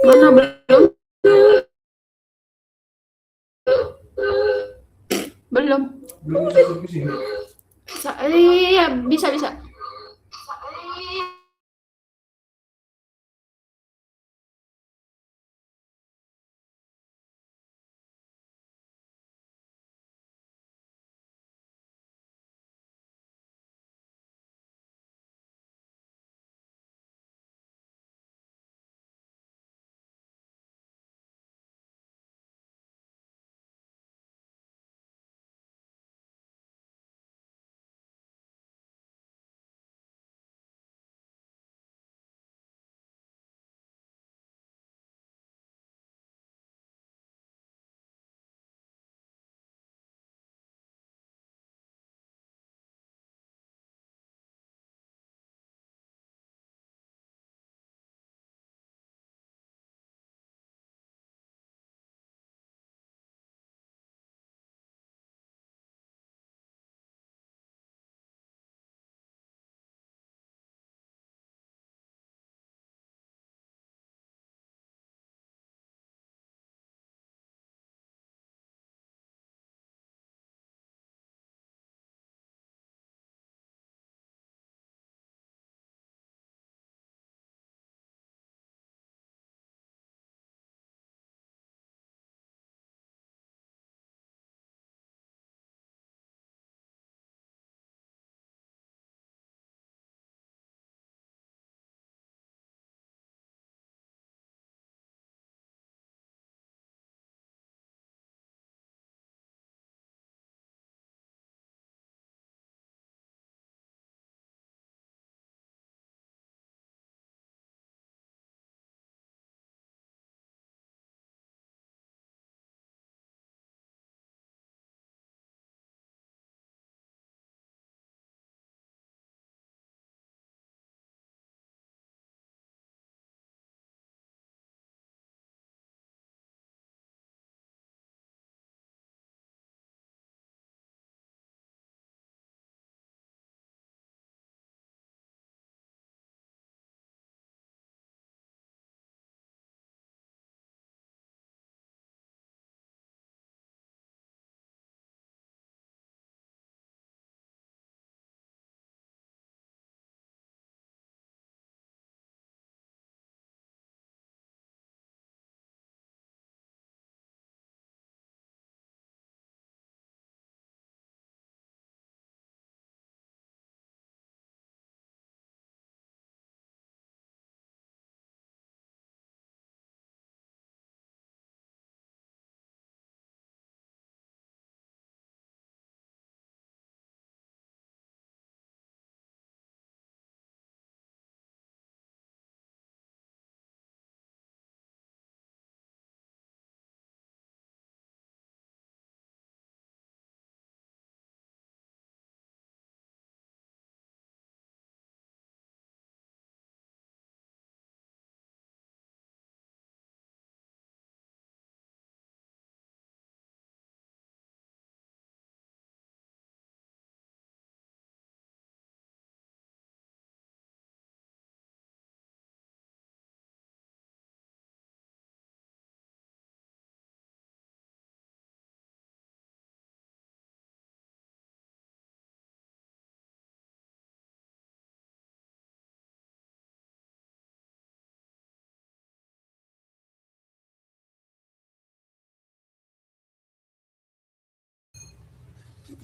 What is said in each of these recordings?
Mana belum? Belum. Iya, bisa.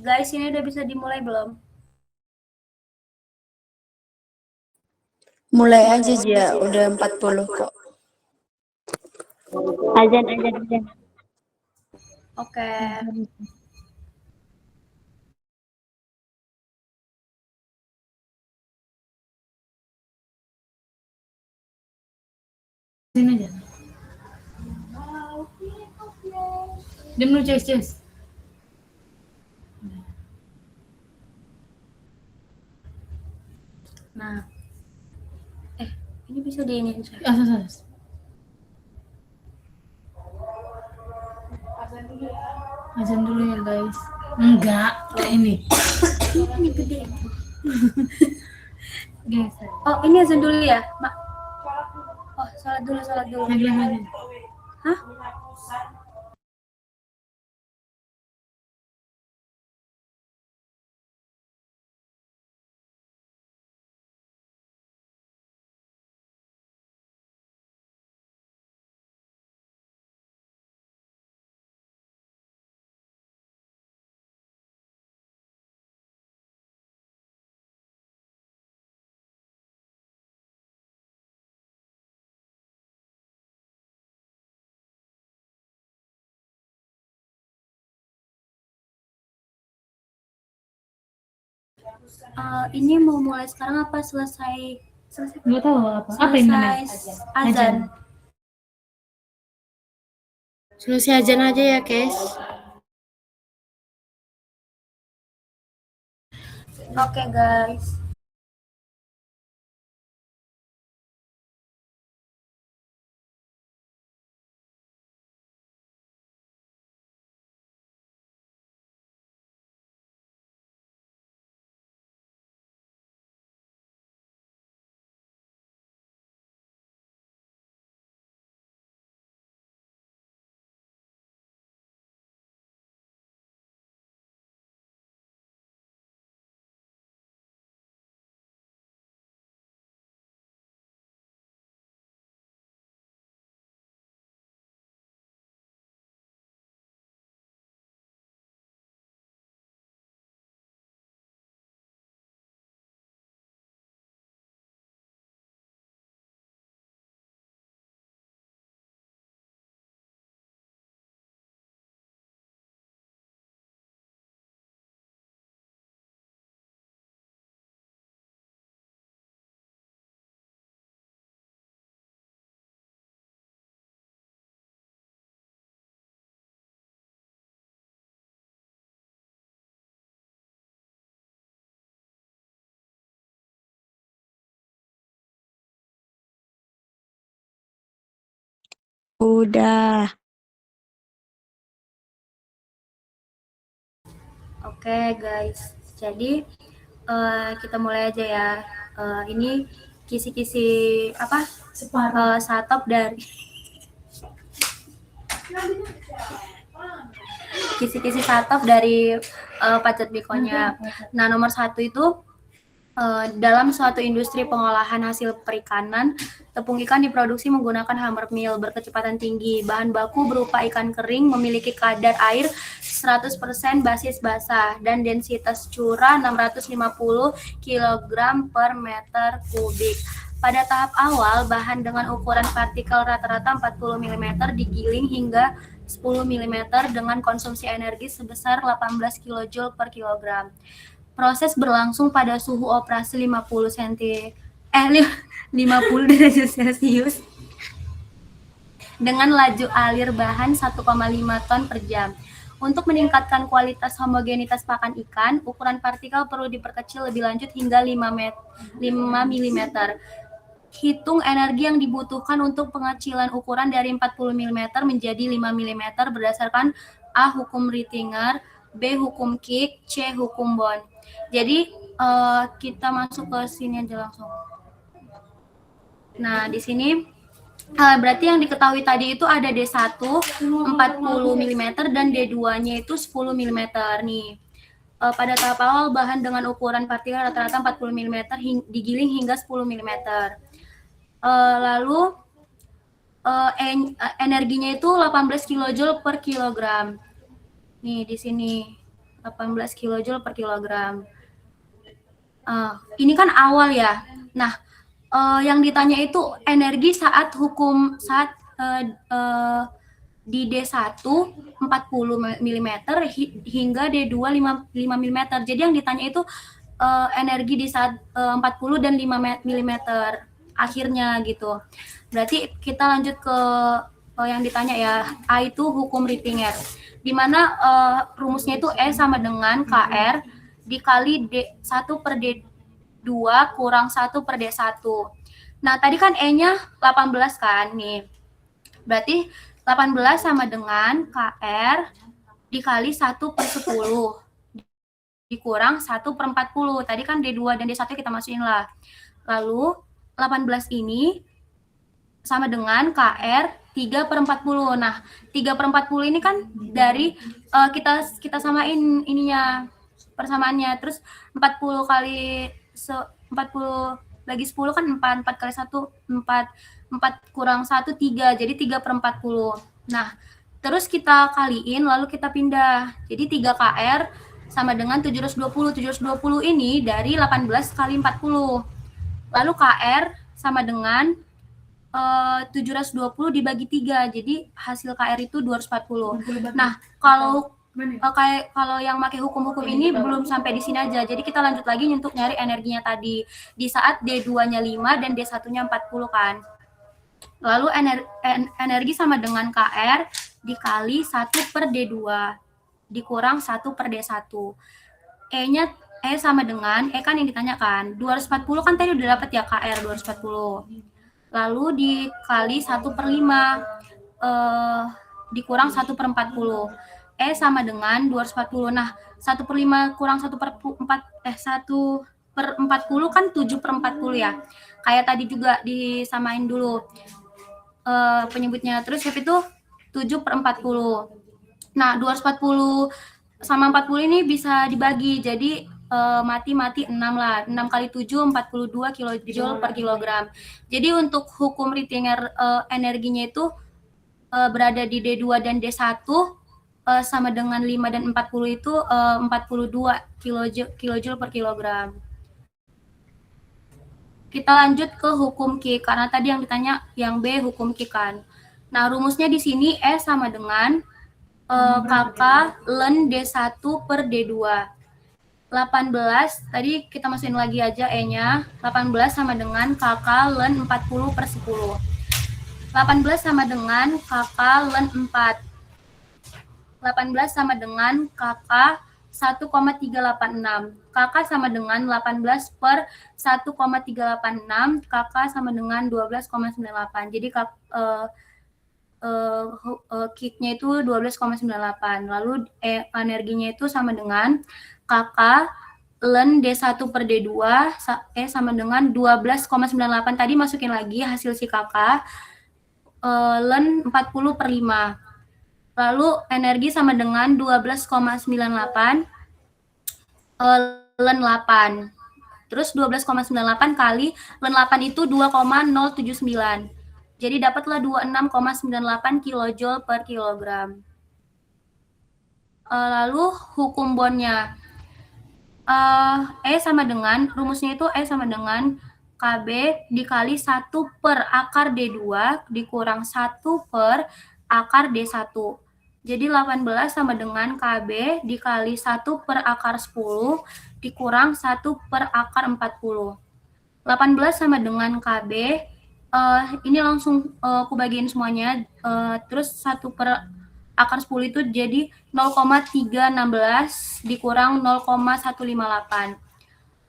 Guys, ini udah bisa dimulai belum? Mulai aja dia, udah 40 kok. Azan. Oke. Sini aja. Diam dulu, Jess. Nah. Ini bisa diinin. Azan dulu ya, guys. Enggak, ini. Ini gede. Oh, ini azan dulu ya, Mak. Oh, salat dulu, salat dulu. Lagi. Hah? Ini mau mulai sekarang apa selesai Nggak tahu apa. Apa ini namanya? azan? Selesai aja ya, guys. Oke, guys. Udah. Oke, guys. Jadi kita mulai aja ya. Ini kisi-kisi apa? Satop dari kisi-kisi satop dari pacet bikonya. Nah, nomor 1 itu dalam suatu industri pengolahan hasil perikanan, tepung ikan diproduksi menggunakan hammer mill berkecepatan tinggi. Bahan baku berupa ikan kering memiliki kadar air 100% basis basah dan densitas curah 650 kg per meter kubik. Pada tahap awal, bahan dengan ukuran partikel rata-rata 40 mm digiling hingga 10 mm dengan konsumsi energi sebesar 18 kJ per kilogram. Proses berlangsung pada suhu operasi 50 derajat Celcius dengan laju alir bahan 1,5 ton per jam. Untuk meningkatkan kualitas homogenitas pakan ikan, ukuran partikel perlu diperkecil lebih lanjut hingga 5 mm. Hitung energi yang dibutuhkan untuk pengecilan ukuran dari 40 mm menjadi 5 mm berdasarkan A. Hukum Rittinger, B. Hukum Kick, C. Hukum Bond. Jadi kita masuk ke sini aja langsung. Nah, di sini berarti yang diketahui tadi itu ada D1 40 mm dan D2-nya itu 10 mm nih. Pada tahap awal bahan dengan ukuran partikel rata-rata 40 mm digiling hingga 10 mm. Lalu energinya itu 18 kJ per kilogram. Nih di sini 18 kJ per kilogram. Ini kan awal ya. Nah, yang ditanya itu energi saat di D1 40 mm hingga D2 5 mm. Jadi yang ditanya itu energi di saat 40 dan 5 mm akhirnya gitu. Berarti kita lanjut ke yang ditanya ya. A itu hukum Rittinger. Di mana rumusnya itu E sama dengan KR dikali D1 per D2 kurang 1 per D1. Nah, tadi kan E-nya 18 kan nih. Berarti 18 sama dengan KR dikali 1 per 10 dikurang 1 per 40. Tadi kan D2 dan D1 kita masukin lah. Lalu 18 ini sama dengan KR 3/40. Nah, 3/40 ini kan dari kita samain ininya persamaannya. Terus 40 kali 40 bagi 10 kan 4, 4 kali 1 4, 4 kurang 1 3, jadi 3/40. Nah, terus kita kaliin lalu kita pindah. Jadi 3 KR sama dengan 720. 720 ini dari 18 kali 40. Lalu KR sama dengan 720 dibagi 3. Jadi hasil KR itu 240. Nah, kalau kalau yang pakai hukum-hukum ini belum sampai di sini aja. Jadi kita lanjut lagi untuk nyari energinya tadi. Di saat D2-nya 5 dan D1-nya 40 kan. Lalu energi sama dengan KR dikali 1/D2 dikurang 1/D1. E-nya sama dengan, kan yang ditanyakan, 240 kan tadi udah dapat ya KR 240. Lalu dikali 1/5 dikurang 1/40. Sama dengan 240. Nah, 1/5 kurang 1/40 kan 7/40 ya. Kayak tadi juga disamain dulu penyebutnya. Terus F itu 7/40. Nah, 240 sama 40 ini bisa dibagi. Jadi mati 6 lah. 6 kali 7 42 kilojoule per kilogram. Jadi untuk hukum Rittinger energinya itu berada di D2 dan D1 sama dengan 5 dan 40 itu 42 kilojoule per kilogram. Kita lanjut ke hukum Q karena tadi yang ditanya yang B hukum Q kan. Nah, rumusnya di sini E sama dengan KK ln D1 per D2. 18, tadi kita masukin lagi aja E-nya. 18 sama dengan KK ln 40 per 10. 18 sama dengan KK ln 4. 18 sama dengan KK 1,386. KK sama dengan 18 per 1,386. KK sama dengan 12,98. Jadi kick-nya itu 12,98. Lalu energinya itu sama dengan KK ln D1 per D2 sama dengan 12,98. Tadi masukin lagi hasil si KK ln 40 per 5. Lalu energi sama dengan 12,98 ln 8. Terus 12,98 kali ln 8 itu 2,079. Jadi dapatlah 26,98 kilojoule per kilogram. Lalu hukum bondnya. Sama dengan, rumusnya itu E sama dengan KB dikali 1 per akar D2 dikurang 1 per akar D1. Jadi 18 sama dengan KB dikali 1 per akar 10 dikurang 1 per akar 40. 18 sama dengan KB, ini langsung aku bagiin semuanya, terus 1 per akar 10 itu jadi 0,316 dikurang 0,158.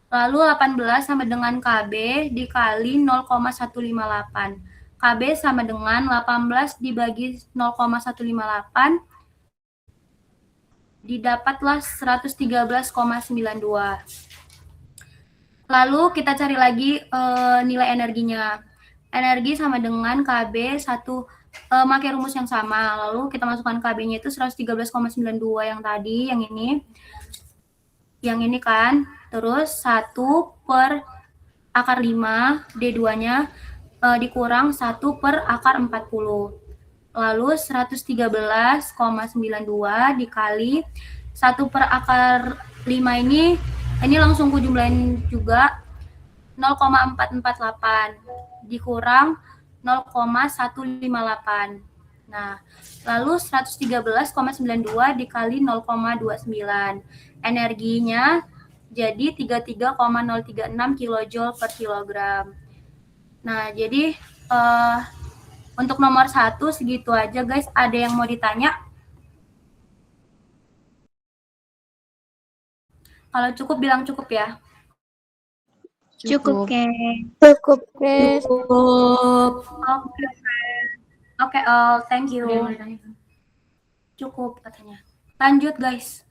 Lalu 18 sama dengan KB dikali 0,158. KB sama dengan 18 dibagi 0,158, didapatlah 113,92. Lalu kita cari lagi nilai energinya. Energi sama dengan KB 1, pakai rumus yang sama. Lalu kita masukkan KB-nya itu 113,92 yang tadi, yang ini. Yang ini kan. Terus 1 per akar 5, D2-nya dikurang 1 per akar 40. Lalu 113,92 dikali 1 per akar 5 ini langsung ku jumlahin juga 0,448 dikurang 0,158. Nah, lalu 113,92 dikali 0,29. Energinya jadi 33,036 kilojoule per kilogram. Nah, jadi untuk nomor 1 segitu aja guys. Ada yang mau ditanya? Kalau cukup bilang cukup ya. Cukup, Kes. Cukup, Kes. Cukup. Oke, thank you. Cukup katanya. Lanjut guys.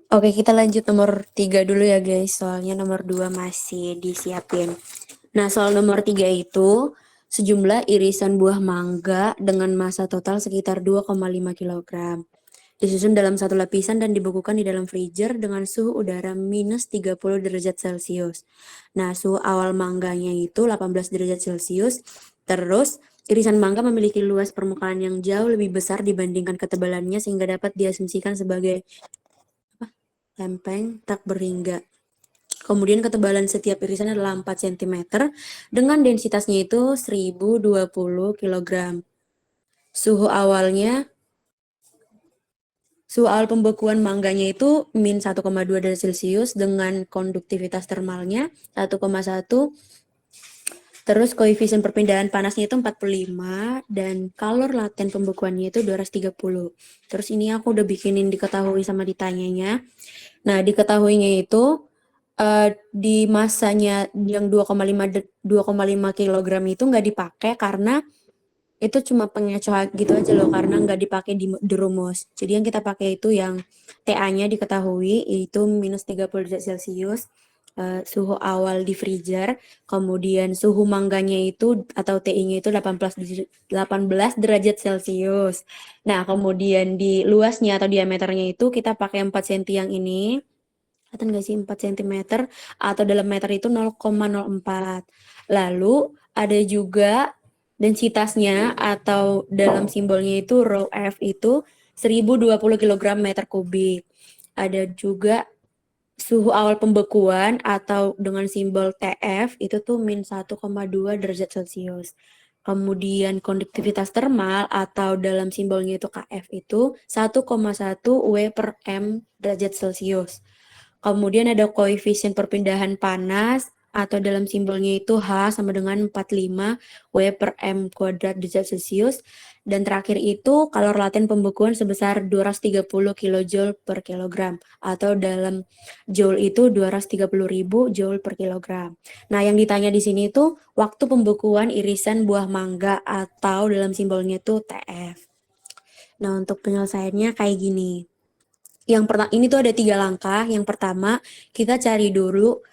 Oke, kita lanjut nomor 3 dulu ya guys, soalnya nomor 2 masih disiapin. Nah, soal nomor 3 itu sejumlah irisan buah mangga dengan massa total sekitar 2,5 kg. Disusun dalam satu lapisan dan dibekukan di dalam freezer dengan suhu udara minus 30 derajat Celcius. Nah, suhu awal mangganya itu 18 derajat Celcius. Terus, irisan mangga memiliki luas permukaan yang jauh lebih besar dibandingkan ketebalannya sehingga dapat diasumsikan sebagai lempeng tak berhingga. Kemudian ketebalan setiap irisan adalah 4 cm dengan densitasnya itu 1020 kg. Suhu awal pembekuan mangganya itu min 1,2 derajat Celcius dengan konduktivitas termalnya 1,1. Terus koefisien perpindahan panasnya itu 45 dan kalor laten pembekuannya itu 230. Terus ini aku udah bikinin diketahui sama ditanyanya. Nah, diketahuinya itu di masanya yang 2,5 kg itu nggak dipakai karena itu cuma pengecoh gitu aja loh, karena nggak dipakai di rumus. Jadi yang kita pakai itu yang TA-nya diketahui itu minus 30 derajat Celcius, suhu awal di freezer, kemudian suhu mangganya itu atau TI-nya itu 18 derajat Celcius. Nah, kemudian di luasnya atau diameternya itu kita pakai 4 cm yang ini. Kelihatan nggak sih 4 cm atau dalam meter itu 0,04. Lalu ada juga densitasnya atau dalam simbolnya itu rho F itu 1020 kg meter kubik. Ada juga suhu awal pembekuan atau dengan simbol TF itu tuh min 1,2 derajat Celcius. Kemudian konduktivitas termal atau dalam simbolnya itu KF itu 1,1 W per M derajat Celcius. Kemudian ada koefisien perpindahan panas atau dalam simbolnya itu H sama dengan 45 W per M kuadrat derajat Celcius. Dan terakhir itu kalor laten pembekuan sebesar 230 kJ per kilogram atau dalam joule itu 230.000 joule per kilogram. Nah, yang ditanya di sini itu waktu pembekuan irisan buah mangga atau dalam simbolnya itu TF. Nah, untuk penyelesaiannya kayak gini. Yang pertama, ini tuh ada 3 langkah. Yang pertama, kita cari dulu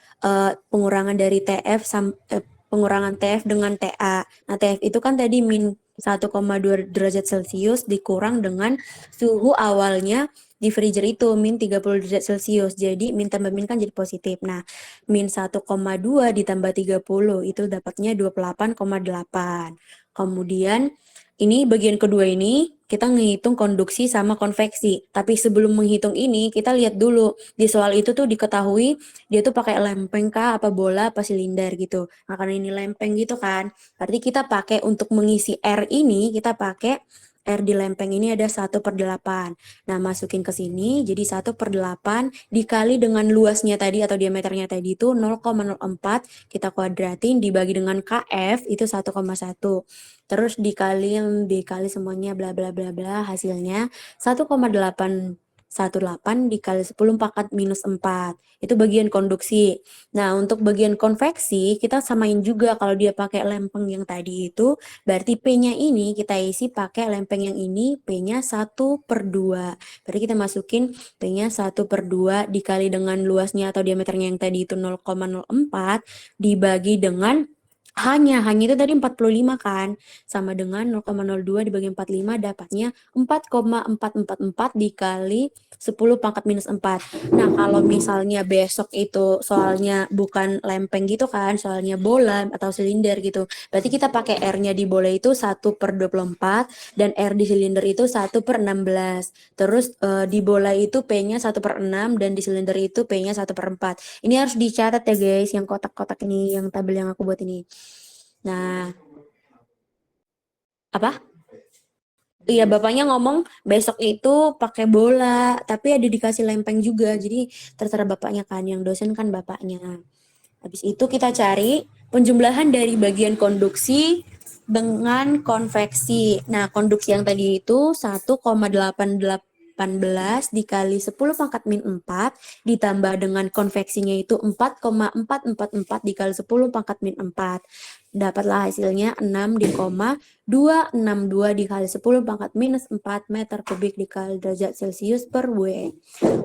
pengurangan dari pengurangan TF dengan TA. Nah, TF itu kan tadi min 1,2 derajat Celcius dikurang dengan suhu awalnya di freezer itu min 30 derajat Celcius. Jadi min tambah min kan jadi positif. Nah, min 1,2 ditambah 30 itu dapatnya 28,8. Kemudian ini bagian kedua ini kita ngitung konduksi sama konveksi. Tapi sebelum menghitung ini kita lihat dulu di soal itu tuh diketahui dia tuh pakai lempeng kah, apa bola, apa silinder gitu. Nah, karena ini lempeng gitu kan, berarti kita pakai untuk mengisi R ini kita pakai R di lempeng ini ada 1/8. Nah, masukin ke sini jadi 1/8 dikali dengan luasnya tadi atau diameternya tadi itu 0,04 kita kuadratin dibagi dengan KF itu 1,1. Terus dikali semuanya bla bla bla bla hasilnya 1,818 dikali 10 pangkat minus 4. Itu bagian konduksi. Nah, untuk bagian konveksi kita samain juga kalau dia pakai lempeng yang tadi itu berarti P-nya ini kita isi pakai lempeng yang ini P-nya 1/2. Berarti kita masukin P-nya 1/2 dikali dengan luasnya atau diameternya yang tadi itu 0,04 dibagi dengan hanya itu tadi 45 kan, sama dengan 0,02 dibagi 45 dapatnya 4,444 dikali 10 pangkat minus 4. Nah, kalau misalnya besok itu soalnya bukan lempeng gitu kan, soalnya bola atau silinder gitu, berarti kita pakai R-nya di bola itu 1/24 dan R di silinder itu 1/16. Terus di bola itu P-nya 1/6 dan di silinder itu P-nya 1/4. Ini harus dicatat ya guys, yang kotak-kotak ini, yang tabel yang aku buat ini. Nah, apa? Iya, bapaknya ngomong besok itu pakai bola, tapi ada dikasih lempeng juga. Jadi terserah bapaknya kan, yang dosen kan bapaknya. Habis itu kita cari penjumlahan dari bagian konduksi dengan konveksi. Nah, konduksi yang tadi itu 1,818 dikali 10 pangkat min 4 ditambah dengan konveksinya itu 4,444 dikali 10 pangkat min 4. Dapatlah hasilnya 6,262 dikali 10 pangkat minus 4 meter kubik dikali derajat Celcius per W.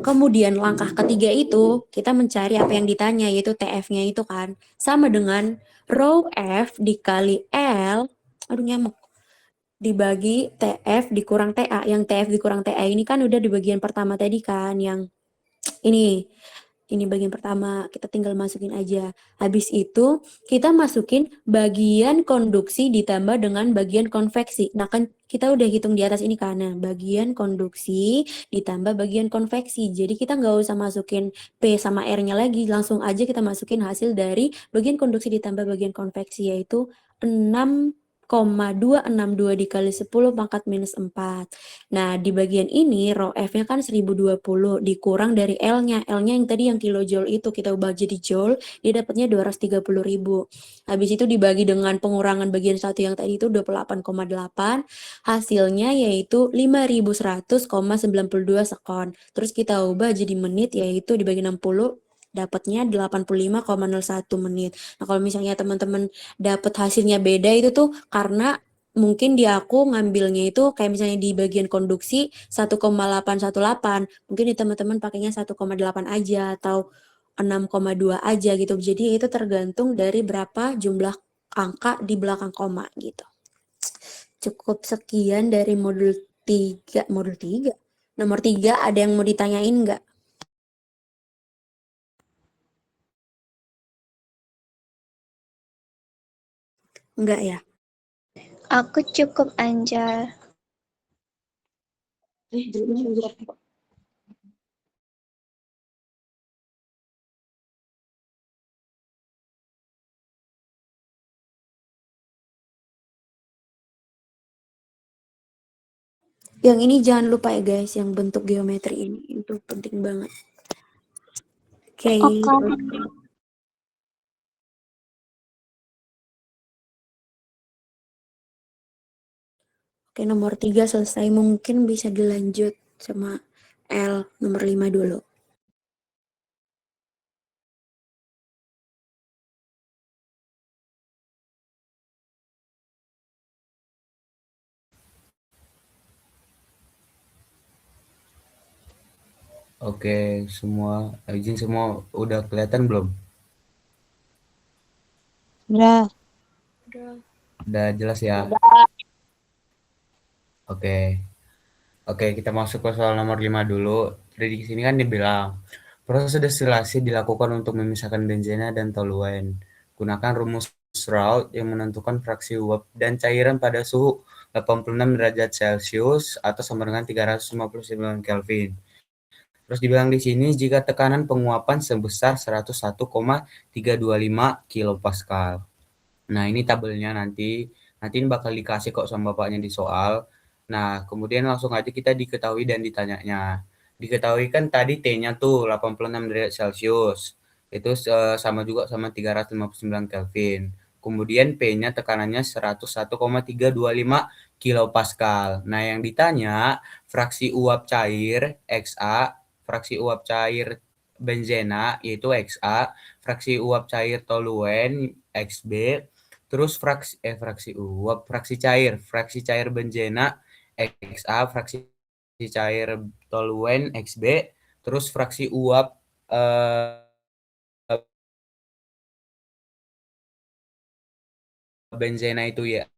Kemudian langkah ketiga itu kita mencari apa yang ditanya, yaitu TF-nya itu kan sama dengan rho F dikali L, aduh nyamuk, dibagi TF dikurang TA. Yang TF dikurang TA ini kan udah di bagian pertama tadi kan, yang ini bagian pertama, kita tinggal masukin aja. Habis itu kita masukin bagian konduksi ditambah dengan bagian konveksi. Nah kan kita udah hitung di atas ini kan, nah, bagian konduksi ditambah bagian konveksi. Jadi kita nggak usah masukin P sama R-nya lagi, langsung aja kita masukin hasil dari bagian konduksi ditambah bagian konveksi, yaitu 6,262 dikali 10 pangkat minus 4. Nah, di bagian ini rho F-nya kan 1020 dikurang dari L-nya. L-nya yang tadi yang kilojoule itu kita ubah jadi joule, dia dapatnya 230.000. Habis itu dibagi dengan pengurangan bagian satu yang tadi itu 28,8, hasilnya yaitu 5100,92 sekon. Terus kita ubah jadi menit, yaitu dibagi 60 dapatnya 85,01 menit. Nah, kalau misalnya teman-teman dapat hasilnya beda itu tuh karena mungkin di aku ngambilnya itu kayak misalnya di bagian konduksi 1,818, mungkin di teman-teman pakainya 1,8 aja atau 6,2 aja gitu. Jadi itu tergantung dari berapa jumlah angka di belakang koma gitu. Cukup sekian dari modul 3. Nomor 3 ada yang mau ditanyain nggak? Enggak ya? Aku cukup Anjal. Yang ini jangan lupa ya guys, yang bentuk geometri ini itu penting banget. Oke. Oke, nomor 3 selesai. Mungkin bisa dilanjut sama L nomor 5 dulu. Oke, izin semua udah kelihatan belum? Udah. Udah jelas ya? Oke. Oke, kita masuk ke soal nomor 5 dulu. Jadi di sini kan dibilang, proses destilasi dilakukan untuk memisahkan benzena dan toluen. Gunakan rumus Raoult yang menentukan fraksi uap dan cairan pada suhu 86 derajat Celcius atau sama dengan 359 Kelvin. Terus dibilang di sini jika tekanan penguapan sebesar 101,325 kilopascal. Nah, ini tabelnya nanti ini bakal dikasih kok sama bapaknya di soal. Nah, kemudian langsung aja kita diketahui dan ditanyanya. Diketahui kan tadi T-nya tuh 86 derajat Celcius. Itu sama juga sama 359 Kelvin. Kemudian P-nya tekanannya 101,325 kilopascal. Nah, yang ditanya fraksi uap cair XA, fraksi uap cair benzena yaitu XA, fraksi uap cair toluen XB, terus fraksi cair benzena XA, fraksi cair toluen XB, terus fraksi uap benzena itu ya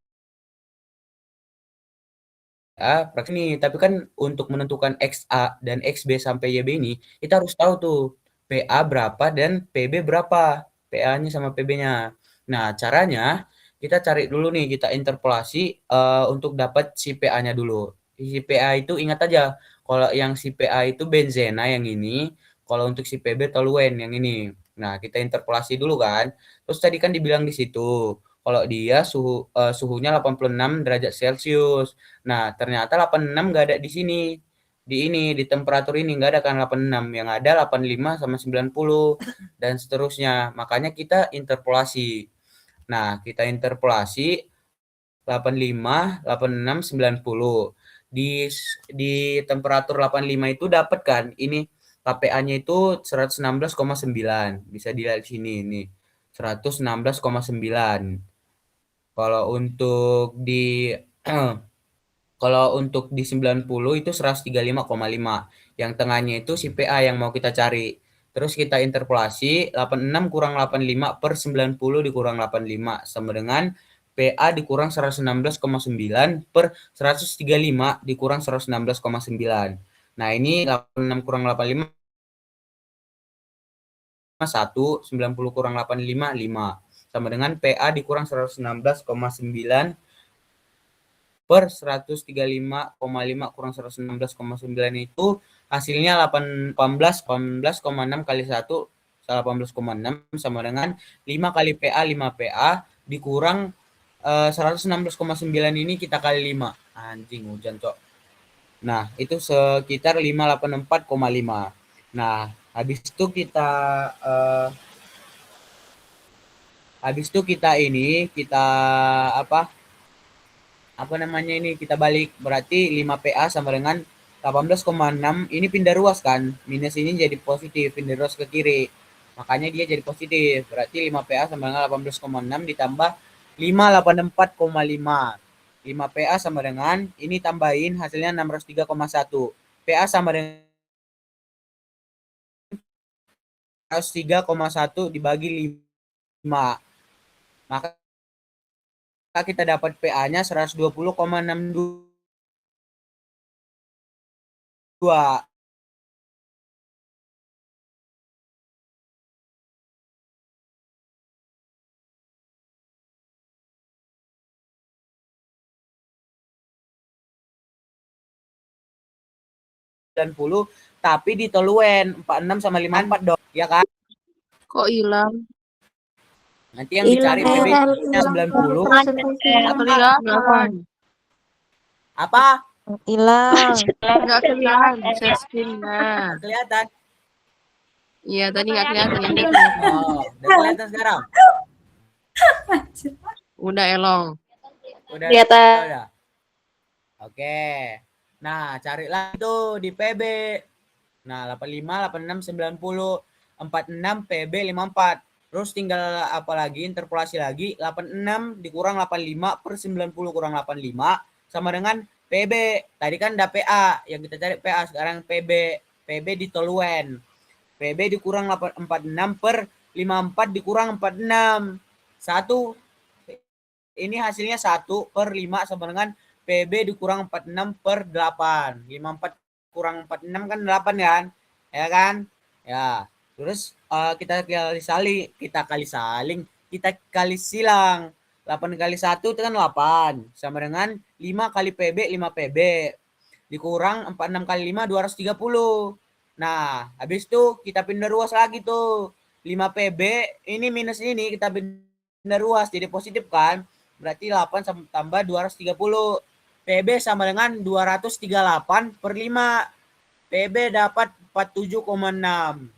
fraksi ini, tapi kan untuk menentukan XA dan XB sampai YB ini kita harus tahu tuh PA berapa dan PB berapa, PA-nya sama PB-nya. Nah, caranya kita cari dulu nih, kita interpolasi untuk dapat si PA-nya dulu. Si PA itu ingat aja, kalau yang si PA itu benzena yang ini, kalau untuk si PB toluen yang ini. Nah, kita interpolasi dulu kan. Terus tadi kan dibilang di situ, kalau dia suhunya 86 derajat Celcius. Nah, ternyata 86 nggak ada di sini. Di temperatur ini nggak ada kan 86. Yang ada 85 sama 90 dan seterusnya. Makanya kita interpolasi. Nah, kita interpolasi 85, 86, 90. di temperatur 85 itu dapat kan ini KPA-nya itu 116,9. Bisa dilihat di sini ini. 116,9. Kalau untuk di kalau untuk di 90 itu 135,5. Yang tengahnya itu si PA yang mau kita cari. Terus kita interpolasi 86 kurang 85 per 90 dikurang 85 sama dengan PA dikurang 116,9 per 135 dikurang 116,9. Nah, ini 86 kurang 85 1, 90 kurang 85 5. Sama dengan PA dikurang 116,9 per 135,5 kurang 116,9 itu hasilnya 18,6 kali 1 18,6 sama dengan 5 kali PA 5 PA dikurang 116,9 ini kita kali 5. Anjing hujan, Cok. Nah, itu sekitar 584,5. Nah, habis itu kita kita balik, berarti 5 PA sama dengan 18,6 ini pindah ruas kan, minus ini jadi positif, pindah ruas ke kiri, makanya dia jadi positif, berarti 5 PA sama dengan 18,6 ditambah 584,5. 5 PA sama dengan ini tambahin hasilnya 603,1. PA sama dengan 103,1 dibagi 5. Maka kita dapat PA-nya 120,62. Tapi ditoluen 46 sama 54 dong, ya kan? Kok hilang? Nanti yang dicari PB-nya 90. Nggak kelihatan. Apa? Hilang. Nggak kelihatan share screen-nya. Kelihatan? Iya, tadi nggak kelihatan. Ini udah kelihatan. Oh, udah kelihatan sekarang? Udah, Elong. Udah. Kelihatan. Udah. Oke. Nah, carilah tuh di PB. Nah, 85, 86, 90, 46, PB 54. Terus tinggal apa lagi, interpolasi lagi, 86 dikurang 85 per 90 kurang 85 sama dengan PB. Tadi kan ada PA, yang kita cari PA, sekarang PB. PB ditoluen. PB dikurang 46 per 54 dikurang 46. 1. Ini hasilnya 1 per 5 sama dengan PB dikurang 46 per 8. 54 kurang 46 kan 8 kan? Ya kan? Ya. Terus kita kali silang. 8 kali 1 itu kan 8. Sama dengan 5 kali PB, 5 PB. Dikurang 46 kali 5, 230. Nah, habis itu kita pindah ruas lagi tuh. 5 PB, ini minus ini, kita pindah ruas. Jadi positif kan? Berarti 8 tambah 230. PB sama dengan 238 per 5. PB dapat 47,6.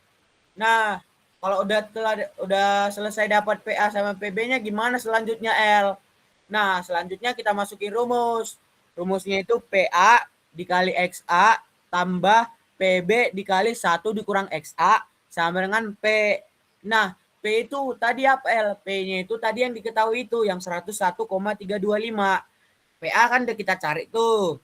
Nah, kalau udah selesai dapat PA sama PB-nya gimana selanjutnya, L? Nah, selanjutnya kita masukin rumus. Rumusnya itu PA dikali XA tambah PB dikali 1 dikurang XA sama dengan P. Nah, P itu tadi apa, L? P-nya itu tadi yang diketahui itu, yang 101,325. PA kan udah kita cari tuh.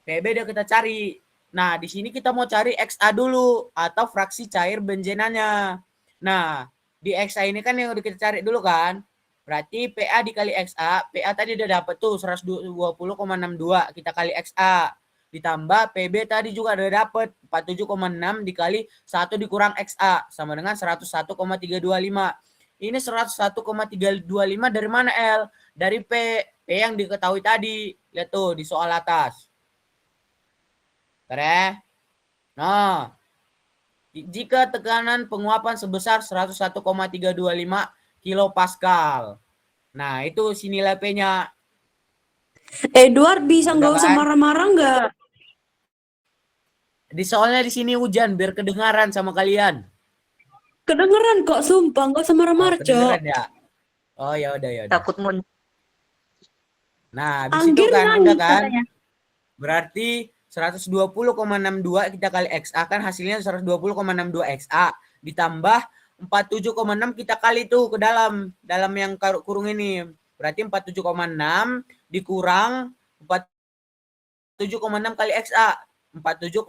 PB udah kita cari. Nah, di sini kita mau cari XA dulu atau fraksi cair benzenanya. Nah, di XA ini kan yang udah kita cari dulu kan. Berarti PA dikali XA, PA tadi udah dapet tuh 120,62, kita kali XA. Ditambah PB tadi juga udah dapet 47,6 dikali 1 dikurang XA sama dengan 101,325. Ini 101,325 dari mana, L? Dari P yang diketahui tadi. Lihat tuh di soal atas. Nah, jika tekanan penguapan sebesar 101,325 kilopascal. Nah, itu si nilai P-nya. Edward bisa nggak usah kan? marah-marah nggak? Di soalnya di sini hujan biar kedengaran sama kalian. Kedengeran kok, sumpah nggak usah marah-marah, Cok. Kedengeran ya? Oh, ya udah. Takut mun. Nah, habis itu kan udah kan? Berarti 120,62 kita kali XA kan hasilnya 120,62 XA ditambah 47,6 kita kali tuh ke dalam yang kurung ini. Berarti 47,6 dikurang 47,6 kali XA. 47,6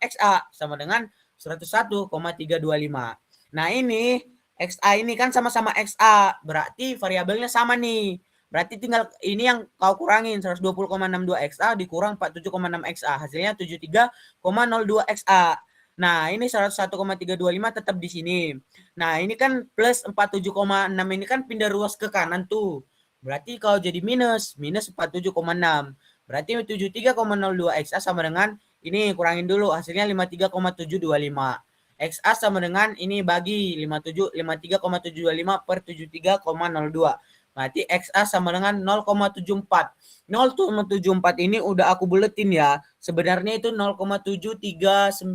XA sama dengan 101,325. Nah, ini XA ini kan sama-sama XA, berarti variabelnya sama nih. Berarti tinggal ini yang kau kurangin 120,62 XA dikurang 47,6 XA, hasilnya 73,02 XA. Nah, ini 101,325 tetap di sini. Nah, ini kan plus 47,6 ini kan pindah ruas ke kanan tuh. Berarti kalau jadi minus 47,6. Berarti 73,02 XA sama dengan ini kurangin dulu hasilnya 53,725. XA sama dengan ini bagi 53,725 per 73,02. Berarti XA sama dengan 0,74. 0,74 ini udah aku buletin ya. Sebenarnya itu 0,739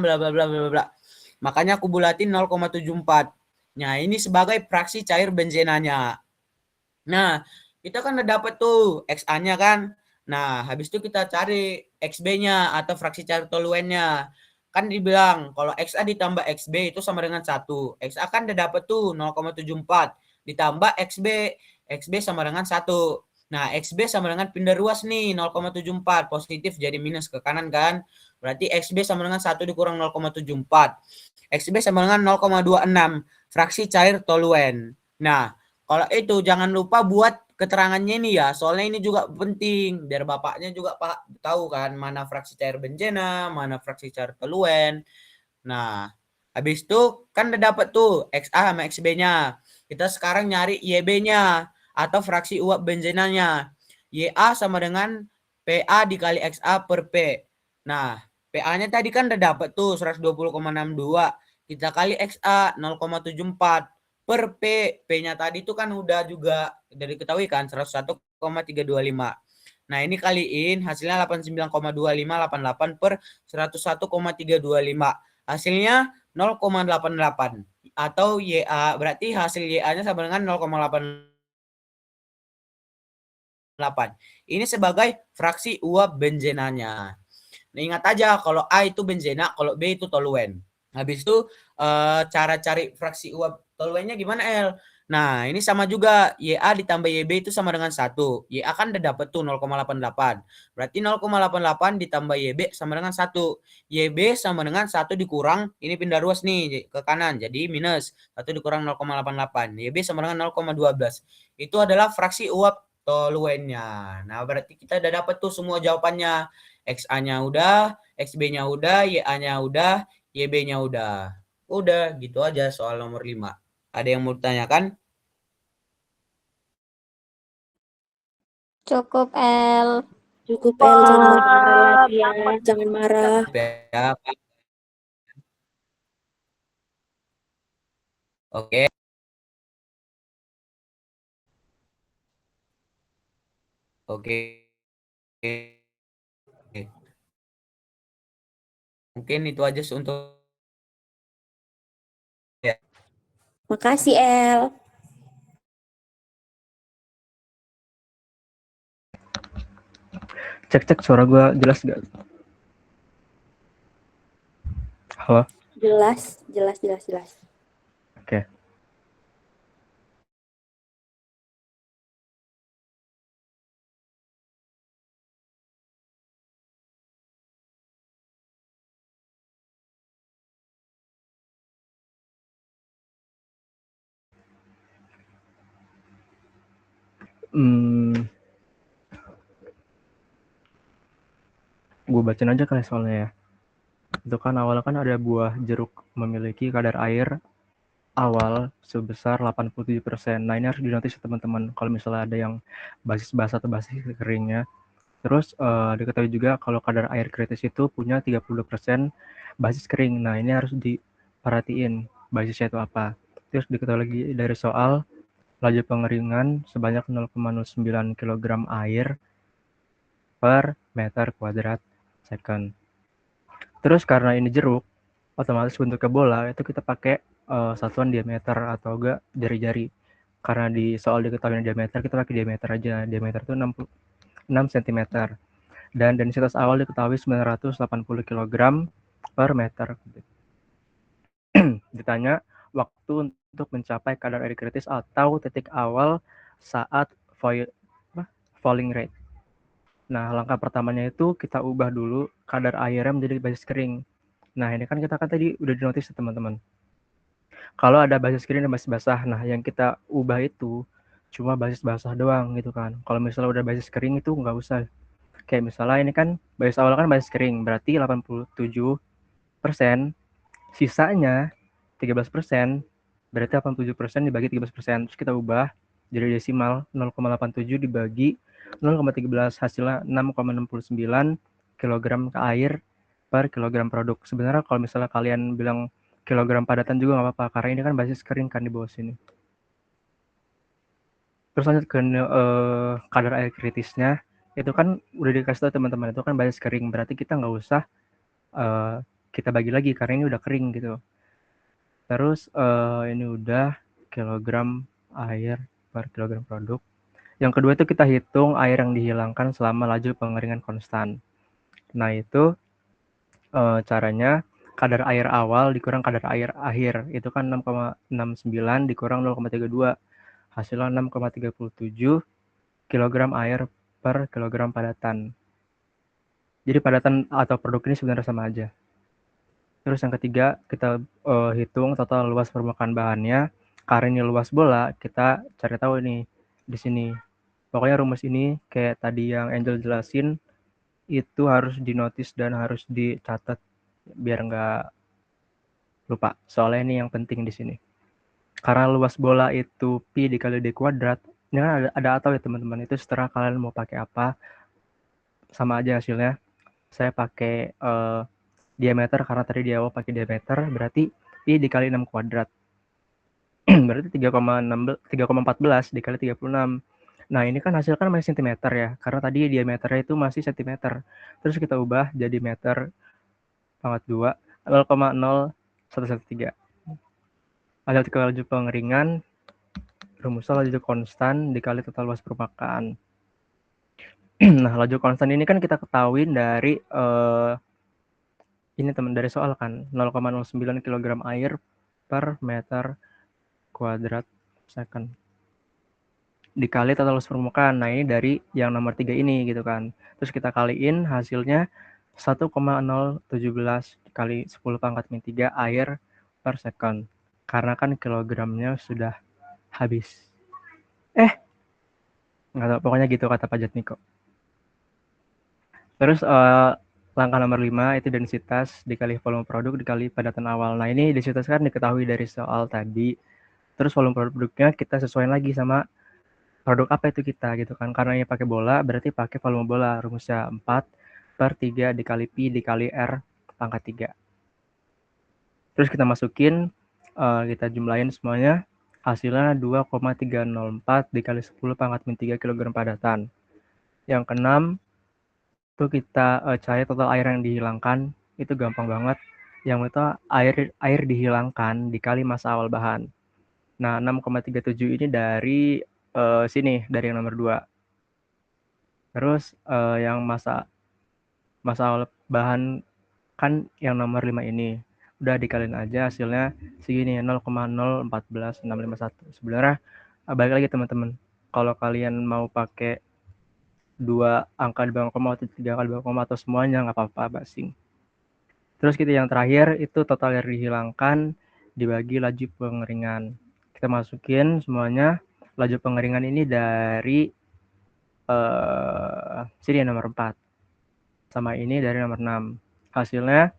bla bla bla bla bla. Makanya aku bulatin 0,74. Nah, ini sebagai fraksi cair benzenanya. Nah, kita kan udah dapat tuh XA-nya kan. Nah, habis itu kita cari XB-nya atau fraksi cair toluennya. Kan dibilang kalau XA ditambah XB itu sama dengan 1. XA kan udah dapat tuh 0,74 ditambah XB. XB sama dengan 1. Nah, XB sama dengan pindah ruas nih 0,74 positif jadi minus ke kanan kan. Berarti XB sama dengan 1 dikurang 0,74. XB sama dengan 0,26 fraksi cair toluen. Nah, kalau itu jangan lupa buat keterangannya ini ya, soalnya ini juga penting biar bapaknya juga tahu kan mana fraksi cair benzena, mana fraksi cair toluen. Nah, habis itu kan udah dapat tuh XA sama XB-nya. Kita sekarang nyari YB-nya atau fraksi uap benzenanya. YA sama dengan PA dikali XA per P. Nah, PA-nya tadi kan udah dapat tuh 120,62. Kita kali XA 0,74 per P. P-nya tadi itu kan udah juga dari diketahui kan 101,325. Nah, ini kaliin hasilnya 89,2588 per 101,325. Hasilnya 0,88 atau YA, berarti hasil YA-nya sama dengan 0,88. Ini sebagai fraksi uap benzenanya. Nah, ingat aja kalau A itu benzena, kalau B itu toluen. Habis itu cara cari fraksi uap toluennya gimana, El? Nah, ini sama juga. YA ditambah YB itu sama dengan 1. YA kan udah dapet tuh 0,88. Berarti 0,88 ditambah YB sama dengan 1. YB sama dengan 1 dikurang, ini pindah ruas nih ke kanan. Jadi minus. 1 dikurang 0,88. YB sama dengan 0,12. Itu adalah fraksi uap toluennya. Nah, berarti kita udah dapet tuh semua jawabannya. XA-nya udah, XB-nya udah, YA-nya udah, YB-nya udah. Udah, gitu aja soal nomor 5. Ada yang mau ditanyakan? Cukup, El. Cukup, El, jangan marah ya, jangan marah. Ya, oke. Oke. Mungkin itu aja untuk ya. Makasih, El. Cek suara gue jelas gak? Halo? Jelas. Oke. Gue bacain aja kali soalnya ya. Itu kan awalnya kan ada buah jeruk memiliki kadar air awal sebesar 87%. Nah, ini harus dinotis teman-teman kalau misalnya ada yang basis basah atau basis keringnya. Terus diketahui juga kalau kadar air kritis itu punya 30% basis kering. Nah, ini harus diperhatiin basisnya itu apa. Terus diketahui lagi dari soal laju pengeringan sebanyak 0,09 kg air per meter kuadrat second. Terus karena ini jeruk, otomatis bentuknya bola, itu kita pakai satuan diameter atau enggak jari-jari. Karena di soal diketahui diameter, kita pakai diameter aja. Diameter itu 6 cm. Dan densitas awal diketahui 980 kg per meter. Ditanya waktu untuk mencapai kadar air kritis atau titik awal saat falling rate. Nah, langkah pertamanya itu kita ubah dulu kadar airnya menjadi basis kering. Nah, ini kan kita tadi udah dinotis ya, teman-teman. Kalau ada basis kering dan basis basah, nah yang kita ubah itu cuma basis basah doang gitu kan. Kalau misalnya udah basis kering itu nggak usah. Kayak misalnya ini kan basis awal kan basis kering, berarti 87%, sisanya 13%, berarti 87% dibagi 13%. Terus kita ubah jadi desimal 0,87 dibagi 0,13, hasilnya 6,69 kg ke air per kilogram produk. Sebenarnya kalau misalnya kalian bilang kilogram padatan juga nggak apa-apa, karena ini kan basis kering kan di bawah sini. Terus lanjut ke kadar air kritisnya, itu kan udah dikasih tahu teman-teman, itu kan basis kering, berarti kita nggak usah kita bagi lagi karena ini udah kering gitu. Terus ini udah kilogram air per kilogram produk. Yang kedua itu kita hitung air yang dihilangkan selama laju pengeringan konstan. Nah itu caranya kadar air awal dikurang kadar air akhir, itu kan 6,69 dikurang 0,32, hasilnya 6,37 kg air per kilogram padatan. Jadi padatan atau produk ini sebenarnya sama aja. Terus yang ketiga kita hitung total luas permukaan bahannya. Karena ini luas bola, kita cari tahu ini di sini. Pokoknya rumus ini kayak tadi yang Angel jelasin itu harus dinotis dan harus dicatat biar nggak lupa. Soalnya ini yang penting di sini. Karena luas bola itu pi dikali d kuadrat. Ini kan ada atau ya teman-teman. Itu setelah kalian mau pakai apa, sama aja hasilnya. Saya pakai diameter karena tadi di awal pakai diameter, berarti pi dikali 6 kuadrat. Berarti 3,14 dikali 36. Nah ini kan hasil kan masih cm ya, karena tadi diameternya itu masih cm. Terus kita ubah jadi meter pangkat 2, 0,0113. Ada laju pengeringan, rumusnya laju konstan dikali total luas permukaan. Nah laju konstan ini kan kita ketahui dari ini teman dari soal kan 0,09 kg air per meter kuadrat second dikali total luas permukaan. Nah ini dari yang nomor 3 ini gitu kan. Terus kita kaliin hasilnya 1,017 kali 10 pangkat min 3 air per second. Karena kan kilogramnya sudah habis. Nggak tahu, pokoknya gitu kata Pak Jatmiko. Terus langkah nomor 5 itu densitas dikali volume produk dikali padatan awal. Nah ini densitas kan diketahui dari soal tadi. Terus volume produknya kita sesuaikan lagi sama produk apa itu kita gitu kan. Karena ini pakai bola berarti pakai volume bola. Rumusnya 4/3 dikali pi dikali r pangkat 3. Terus kita masukin, kita jumlahin semuanya. Hasilnya 2,304 dikali 10 pangkat min 3 kg padatan. Yang keenam itu kita cari total air yang dihilangkan. Itu gampang banget. Yang itu air dihilangkan dikali massa awal bahan. Nah 6,37 ini dari sini, dari yang nomor 2. Terus yang massa awal bahan kan yang nomor 5 ini. Udah dikaliin aja hasilnya segini 0,014651. Sebenarnya balik lagi teman-teman. Kalau kalian mau pakai 2 angka di bawah koma atau 3 angka di bawah koma atau semuanya nggak apa-apa basing. Terus kita yang terakhir itu total air dihilangkan dibagi laju pengeringan. Kita masukin semuanya. Laju pengeringan ini dari sini nomor 4. Sama ini dari nomor 6. Hasilnya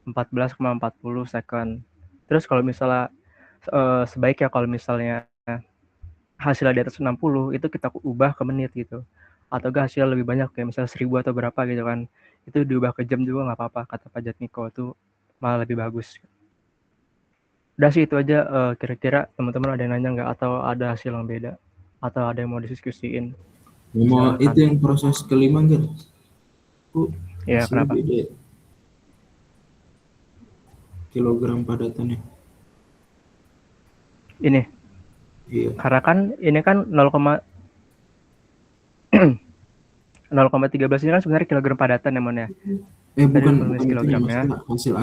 14,40 second. Terus kalau misalnya sebaiknya kalau misalnya hasilnya di atas 60 itu kita ubah ke menit gitu. Atau enggak hasilnya lebih banyak kayak misalnya 1000 atau berapa gitu kan. Itu diubah ke jam juga nggak apa-apa kata Pak Jatmiko, itu malah lebih bagus. Udah sih itu aja, kira-kira teman-teman ada yang nanya nggak atau ada hasil yang beda atau ada yang mau didiskusiin? Mau itu yang proses kelima kan? Ya kenapa? Beda. Kilogram padatannya. Ini Iya. Karena kan ini kan 0,13 ini kan sebenarnya kilogram padatan ya Mon ya. Tadi Bukan menulis itunya, kilogramnya. maksudnya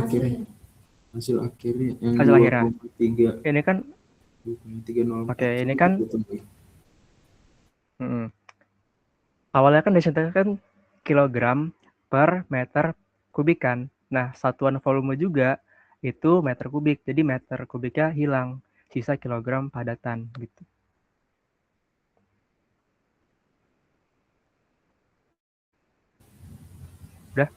hasil akhirnya yang Hasil akhirnya. 2,3 Ini kan 2,304. Oke, ini kan awalnya kan kan kilogram per meter kubik kan. Nah, satuan volume juga itu meter kubik. Jadi meter kubiknya hilang, sisa kilogram padatan gitu. Udah?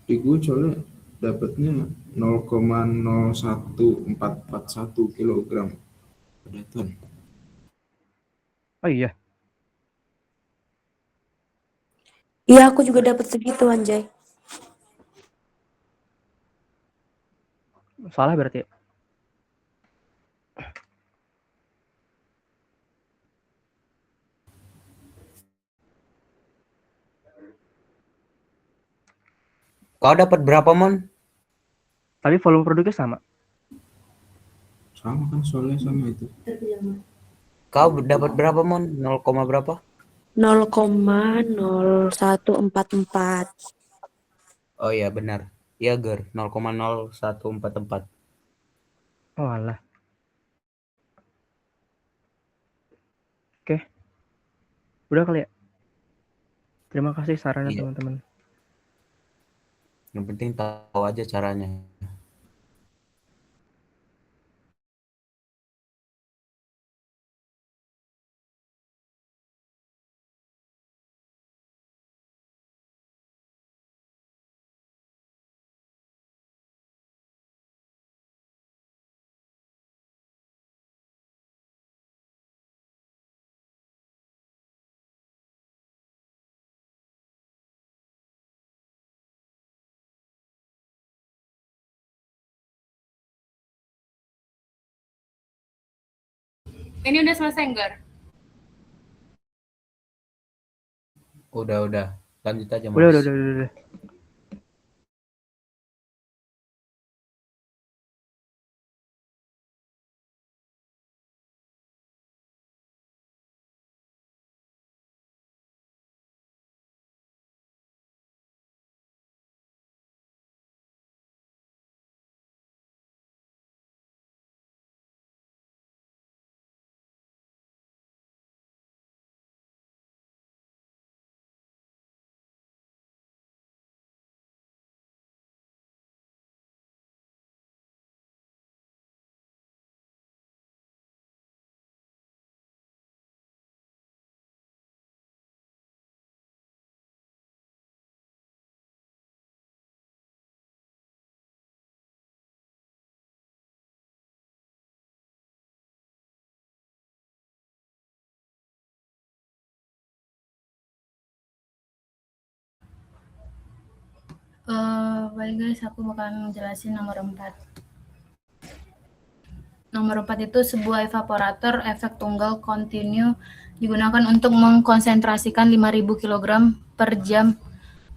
Di gue soalnya dapatnya 0,01441 kilogram padatan. Oh iya. Iya, aku juga dapat segitu, Anjay. Salah berarti ya? Kau dapat berapa, Mon? Tapi volume produknya sama. Sama kan soalnya sama itu. Kau dapat berapa, Mon? 0, berapa? 0,0144. Oh iya, benar. Iya, Ger. 0,0144. Oh alah. Oke. Udah kali ya? Terima kasih sarannya Iya. teman-teman. Yang penting tahu aja caranya. Ini udah selesai enggak? Udah. Lanjut aja, Mas. Udah. Baik guys, aku bakalan jelasin nomor 4. Nomor 4 itu sebuah evaporator efek tunggal kontinu digunakan untuk mengkonsentrasikan 5.000 kg per jam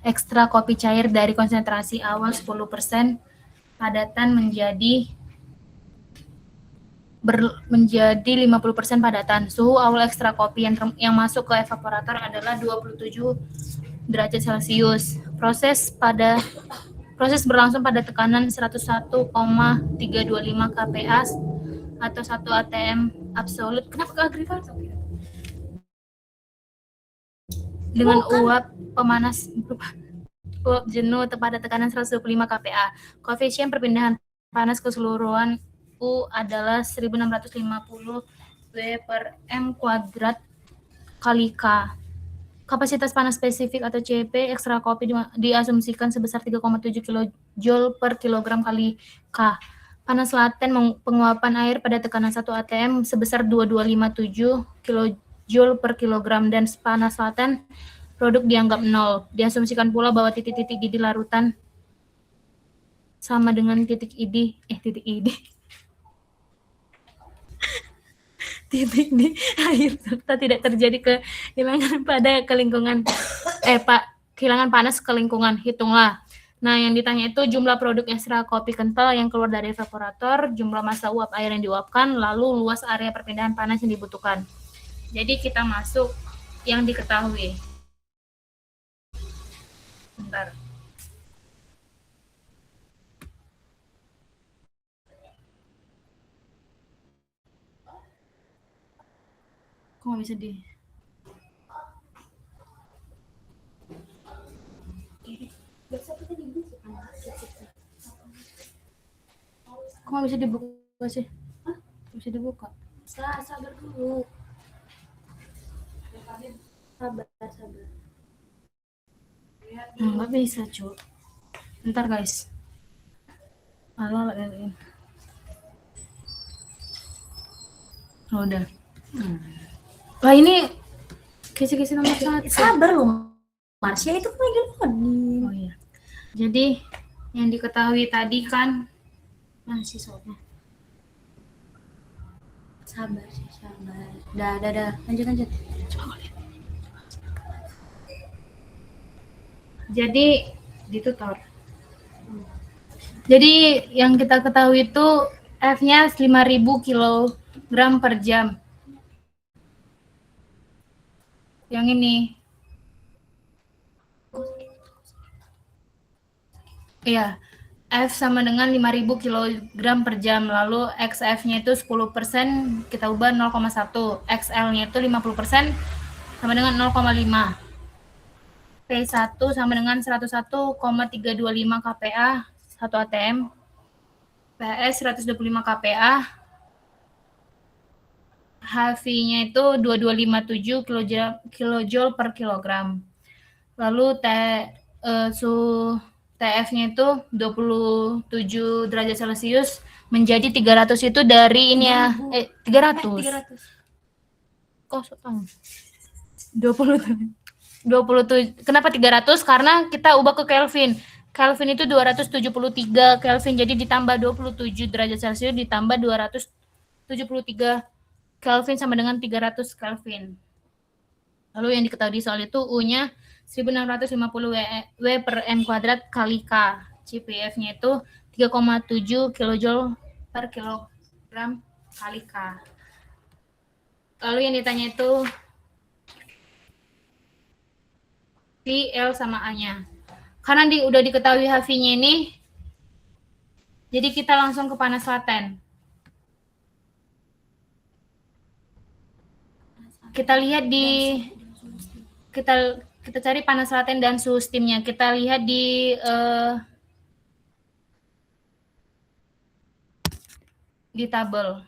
ekstra kopi cair dari konsentrasi awal 10% padatan menjadi 50% padatan. Suhu awal ekstra kopi yang masuk ke evaporator adalah 27 derajat Celcius. Proses berlangsung pada tekanan 101,325 kPa atau 1 atm absolut. Kenapa ke agregator? Dengan uap pemanas uap jenuh pada tekanan 125 kPa. Koefisien perpindahan panas keseluruhan U adalah 1650 W per M kuadrat kali K. Kapasitas panas spesifik atau CP ekstra kopi diasumsikan sebesar 3,7 kJ per kilogram kali K. Panas laten penguapan air pada tekanan 1 atm sebesar 2257 kJ per kilogram dan panas laten produk dianggap 0. Diasumsikan pula bahwa titik-titik di larutan sama dengan titik ID. Titik di air serta tidak terjadi kehilangan pada ke lingkungan kehilangan panas ke lingkungan. Hitunglah Nah, yang ditanya itu jumlah produk ekstra kopi kental yang keluar dari evaporator, jumlah massa uap air yang diuapkan, lalu luas area perpindahan panas yang dibutuhkan. Jadi kita masuk yang diketahui. Bentar. Kok nggak bisa di... Kok nggak bisa dibuka sih? Nggak bisa dibuka. Sabar dulu. Sabar. Nggak bisa, cu. Bentar, guys. Halo, oh, udah. Lah ini kisi-kisi nomor 1. Sabar loh. Marsha itu kan lagi loading. Oh iya. Jadi yang diketahui tadi kan masih soalnya. Sabar. Dah. Lanjut. Jadi ditutor. Jadi yang kita ketahui itu F-nya 5.000 kg per jam. Yang ini. Iya. F sama dengan 5.000 kg per jam. Lalu XF-nya itu 10%, kita ubah 0,1. XL-nya itu 50%, sama dengan 0,5. P1 sama dengan 101,325 kPa 1 ATM. PS 125 kPa. HV-nya itu 2257 kJ per kilogram. Lalu suhu TF-nya itu 27 derajat Celcius menjadi 300 itu dari ini ya. 300. Kok so tahu? 27. Kenapa 300? Karena kita ubah ke Kelvin. Kelvin itu 273 Kelvin. Jadi ditambah 27 derajat Celcius ditambah 273 Kelvin sama dengan 300 Kelvin. Lalu yang diketahui soal itu U-nya 1650 W per M kuadrat kali K. CPF-nya itu 3,7 kJ per kilogram kali K. Lalu yang ditanya itu V, L, sama A-nya. Karena udah diketahui HV-nya ini, jadi kita langsung ke panas laten. Kita lihat kita cari panas laten dan suhu steamnya. Kita lihat di tabel.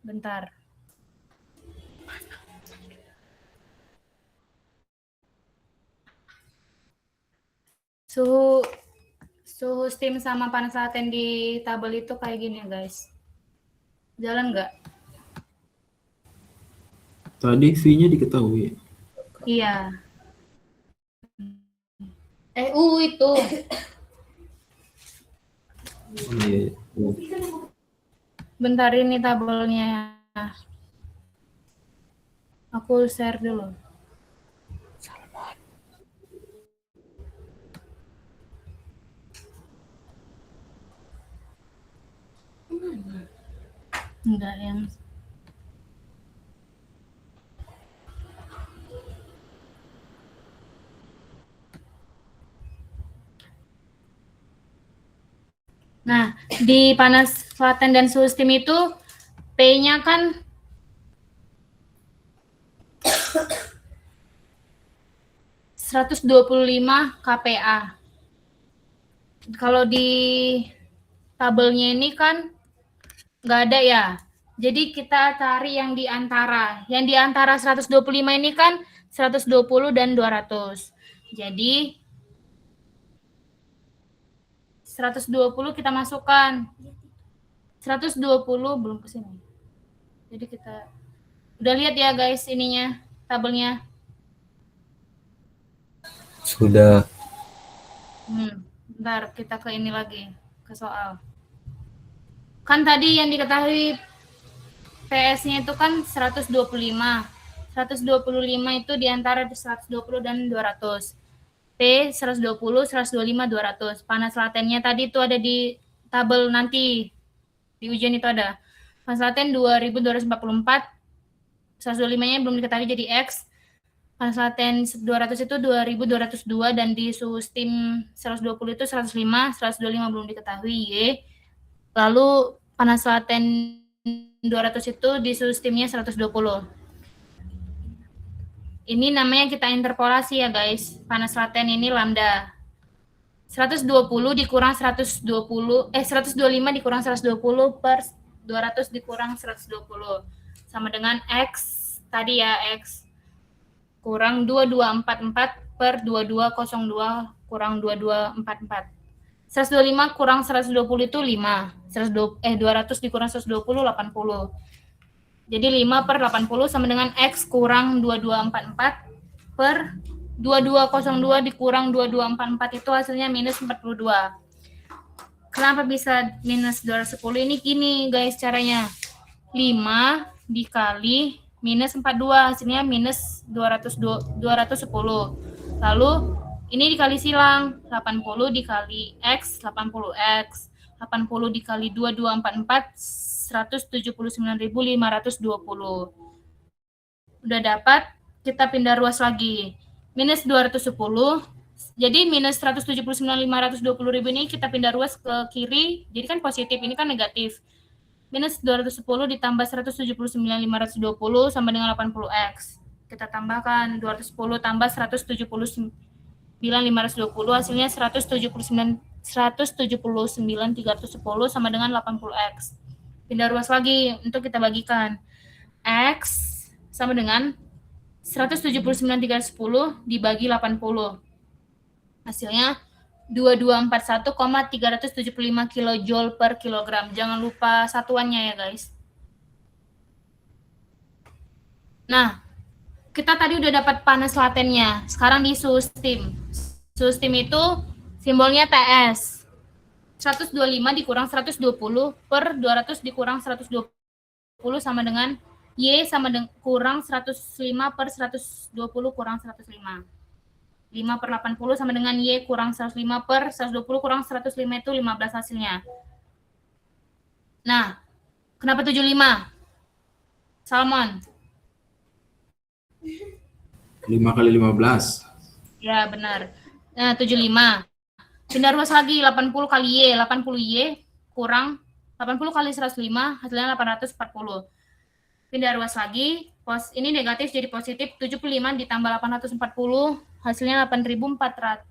Bentar. Suhu steam sama panas laten di tabel itu kayak gini ya, guys. Jalan nggak? Tadi V-nya diketahui. Iya. Itu. Iya. Bentar, ini tabelnya. Aku share dulu. Enggak yang Nah, di panas laten dan suhu steam itu P-nya kan (125 kPa). Kalau di tabelnya ini kan nggak ada ya. Jadi kita cari yang di antara. Yang di antara 125 ini kan 120 dan 200. Jadi 120 kita masukkan. 120 belum ke sini. Jadi kita udah lihat ya guys ininya, tabelnya. Sudah. Bentar, kita ke ini lagi, ke soal. Kan tadi yang diketahui PS-nya itu kan 125. 125 itu di antara 120 dan 200. P 120, 125, 200. Panas latennya tadi itu ada di tabel nanti. Di ujian itu ada. Panas laten 2244, 125-nya belum diketahui jadi X. Panas laten 200 itu 2202 dan di suhu steam 120 itu 105, 125 belum diketahui Y. Lalu panas laten 200 itu di suhu steamnya 120. Ini namanya kita interpolasi ya guys. Panas laten ini lambda. 120 dikurang 125 dikurang 120 per 200 dikurang 120 sama dengan X tadi ya, X kurang 2244 per 2202 kurang 2244. 125 kurang 120 itu 5. 200 dikurang 120 80. Jadi 5 per 80 sama dengan X kurang 2244 per 2202 dikurang 2244 itu hasilnya minus 42. Kenapa bisa minus 210? Ini gini guys caranya. 5 dikali minus 42 hasilnya minus 210. Lalu ini dikali silang. 80 dikali X 80X. 80 dikali 2244 179.520. Udah dapat, kita pindah ruas lagi. Minus 210. Jadi minus 179.520.000 ini kita pindah ruas ke kiri. Jadi kan positif, ini kan negatif. Minus 210 ditambah 179.520 sama dengan 80X. Kita tambahkan 210 tambah 179.520 hasilnya 179.310 sama dengan 80X. Pindah ruas lagi untuk kita bagikan. X sama dengan 179.310 dibagi 80. Hasilnya 2241,375 kilojoule per kilogram. Jangan lupa satuannya ya guys. Nah, kita tadi udah dapat panas latennya. Sekarang di suhu steam. Suhu steam itu simbolnya TS. 125 dikurang 120 per 200 dikurang 120 sama dengan Y sama dengan kurang 105 per 120 kurang 105. 5 per 80 sama dengan Y kurang 105 per 120 kurang 105 itu 15 hasilnya. Nah, kenapa 75? Salmon. 5 kali 15. Ya, benar. Nah, 75. Pindah ruas lagi, 80 kali Y. 80 Y kurang 80 kali 105, hasilnya 840. Pindah ruas lagi, ini negatif jadi positif, 75 ditambah 840, hasilnya 8.400.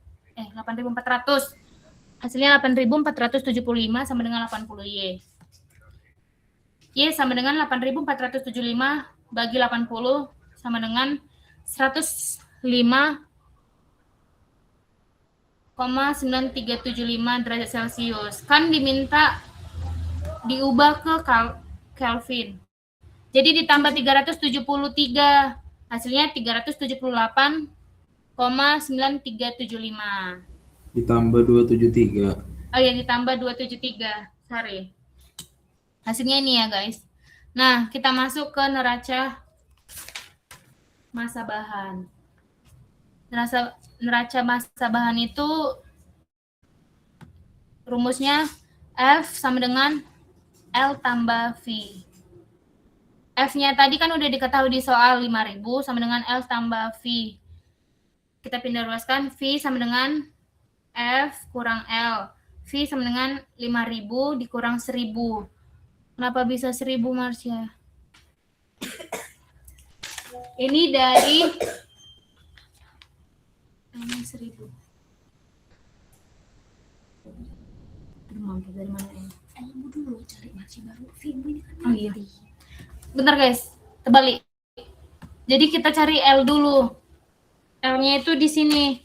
Hasilnya 8.475 sama dengan 80 Y. Y sama dengan 8.475 bagi 80 sama dengan 105,9375 derajat Celcius. Kan diminta diubah ke Kelvin. Jadi ditambah 373, hasilnya 378,9375. Ditambah 273. Oh ya, ditambah 273, sorry. Hasilnya ini ya guys. Nah, kita masuk ke neraca massa bahan. Neraca massa bahan itu rumusnya F sama dengan L tambah V. F-nya tadi kan udah diketahui di soal 5.000 sama dengan L tambah V. Kita pindah ruaskan, V sama dengan F kurang L. V sama dengan 5.000 dikurang 1.000. Kenapa bisa 1.000, Marsha? Ini dari 1.000. Dari mana ya? Dulu cari Marsha baru. Oh iya. Bentar guys, terbalik. Jadi kita cari L dulu. L-nya itu di sini.